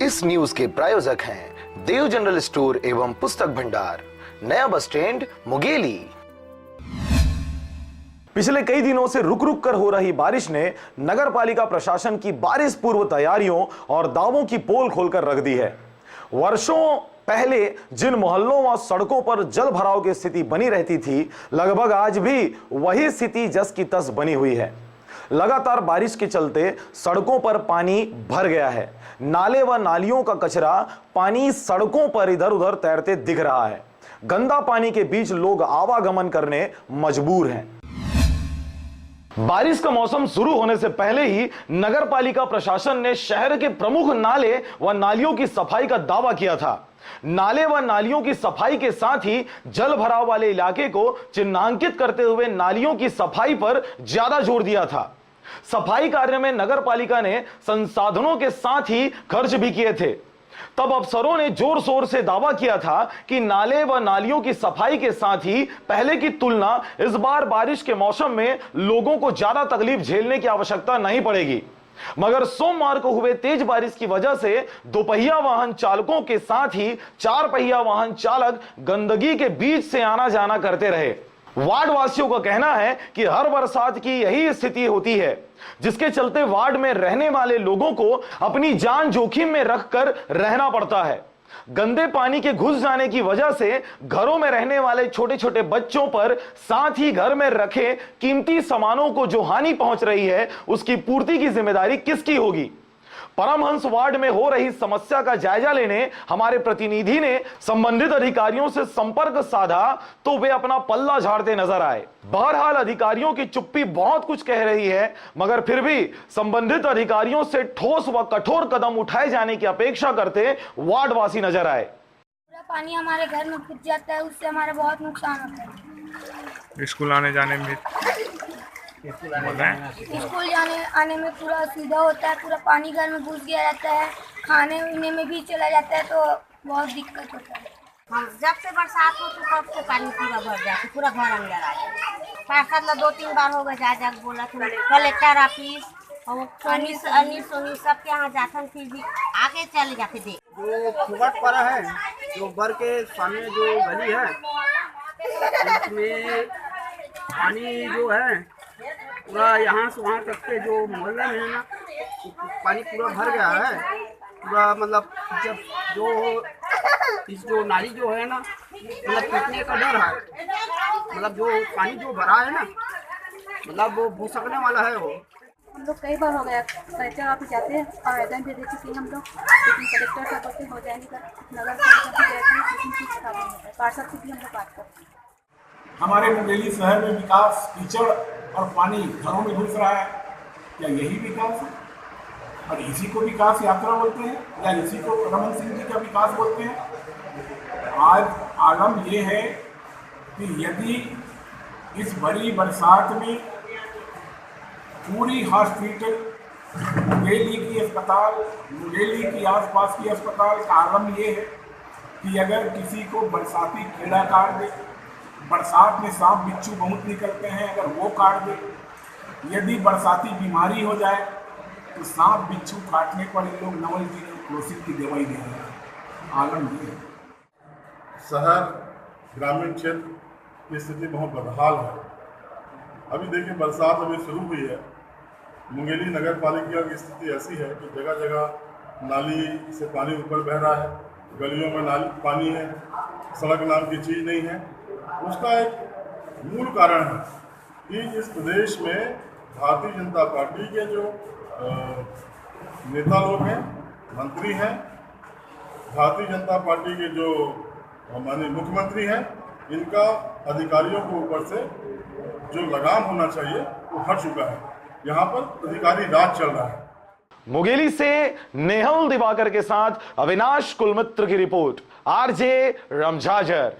इस न्यूज के प्रायोजक हैं देव जनरल स्टोर एवं पुस्तक भंडार, नया बस स्टैंड, मुंगेली। पिछले कई दिनों से रुक रुक कर हो रही बारिश ने नगर पालिका प्रशासन की बारिश पूर्व तैयारियों और दावों की पोल खोलकर रख दी है। वर्षों पहले जिन मोहल्लों व सड़कों पर जल भराव की स्थिति बनी रहती थी, लगभग आज भी वही स्थिति जस की तस बनी हुई है। लगातार बारिश के चलते सड़कों पर पानी भर गया है। नाले व नालियों का कचरा पानी सड़कों पर इधर उधर तैरते दिख रहा है। गंदा पानी के बीच लोग आवागमन करने मजबूर हैं। बारिश का मौसम शुरू होने से पहले ही नगर पालिका प्रशासन ने शहर के प्रमुख नाले व नालियों की सफाई का दावा किया था। नाले व नालियों की सफाई के साथ ही जल भराव वाले इलाके को चिन्हांकित करते हुए नालियों की सफाई पर ज्यादा जोर दिया था। सफाई कार्य में नगर पालिका ने संसाधनों के साथ ही खर्च भी किए थे। तब अफसरों ने जोर शोर से दावा किया था कि नाले व नालियों की सफाई के साथ ही पहले की तुलना इस बार बारिश के मौसम में लोगों को ज्यादा तकलीफ झेलने की आवश्यकता नहीं पड़ेगी। मगर सोमवार को हुए तेज बारिश की वजह से दोपहिया वाहन चालकों के साथ ही चार पहिया वाहन चालक गंदगी के बीच से आना जाना करते रहे। वार्ड वासियों का कहना है कि हर बरसात की यही स्थिति होती है, जिसके चलते वार्ड में रहने वाले लोगों को अपनी जान जोखिम में रखकर रहना पड़ता है। गंदे पानी के घुस जाने की वजह से घरों में रहने वाले छोटे छोटे बच्चों पर, साथ ही घर में रखे कीमती सामानों को जो हानि पहुंच रही है, उसकी पूर्ति की जिम्मेदारी किसकी होगी? परमहंस वार्ड में हो रही समस्या का जायजा लेने हमारे प्रतिनिधि ने संबंधित अधिकारियों से संपर्क साधा तो वे अपना पल्ला झाड़ते नजर आए। बहरहाल अधिकारियों की चुप्पी बहुत कुछ कह रही है, मगर फिर भी संबंधित अधिकारियों से ठोस व कठोर कदम उठाए जाने की अपेक्षा करते वार्डवासी नजर आए। पूरा पानी हमारे घर में घुस जाता है, उससे हमारा बहुत नुकसान होता है। स्कूल आने जाने में स्कूल जाने आने में पूरा असुविधा होता है। पूरा पानी घर में घुस गया रहता है, खाने पीने में भी चला जाता है, तो बहुत दिक्कत होता है। हाँ, जब से बरसात हो तो तब से पानी पूरा भर जाता है, पूरा घर अंदर आ जाता है। पार्षद ने 2-3 बार हो गए जा बोला था, कलेक्टर ऑफिस और सोनी सबके यहाँ जाते, फिर भी आगे चले जाते। देख जो फुगट पड़ा है, जो बर के सामने जो गली है, उसमें पानी जो है पूरा यहाँ से वहाँ तक के जो मोहल्ला में है ना, पानी पूरा भर गया है। पूरा मतलब जब जो नाली जो है ना, मतलब टूटने का डर है। मतलब जो पानी जो भरा है ना, मतलब वो भूसकने वाला है। वो हम लोग कई बार हो गया कलेक्टर ऑफिस जाते हैं, आवेदन दे देते हैं हम लोग, लेकिन कलेक्टर साहब बोलते हो जाएंगे। नगर पालिका भी कहते हैं, लेकिन कुछ काम नहीं होता है। पार्षद से भी हम लोग बात करते हैं। हमारे मुंगेली शहर में विकास कीचड़ और पानी घरों में घुस रहा है, क्या यही विकास है? और इसी को विकास यात्रा बोलते हैं, या इसी को रमन सिंह जी का विकास बोलते हैं? आज आलम ये है कि यदि इस बड़ी बरसात में पूरी हॉस्पिटल, मुंगेली की अस्पताल, मुंगेली की आसपास की अस्पताल का आलम ये है कि अगर किसी को बरसाती कीड़ा काट दे, बरसात में सांप बिच्छू बहुत निकलते हैं, अगर वो काट दे, यदि बरसाती बीमारी हो जाए तो सांप बिच्छू काटने पर इन लोग नवल क्लोसिन की दवाई दे रहे हैं। आलम ये शहर ग्रामीण क्षेत्र की स्थिति बहुत बदहाल है। अभी देखिए बरसात अभी शुरू हुई है, मुंगेली नगर पालिका की स्थिति ऐसी है कि जगह जगह नाली से पानी ऊपर बह रहा है, गलियों में नाली पानी है, सड़क नाम की चीज़ नहीं है। उसका एक मूल कारण है कि इस प्रदेश में भारतीय जनता पार्टी के जो नेता लोग हैं, मंत्री हैं, भारतीय जनता पार्टी के जो माननीय मुख्यमंत्री हैं, इनका अधिकारियों के ऊपर से जो लगाम होना चाहिए वो हट चुका है। यहाँ पर अधिकारी राज चल रहा है। मुंगेली से नेहल दिवाकर के साथ अविनाश कुलमित्र की रिपोर्ट, आरजे रमझाझर।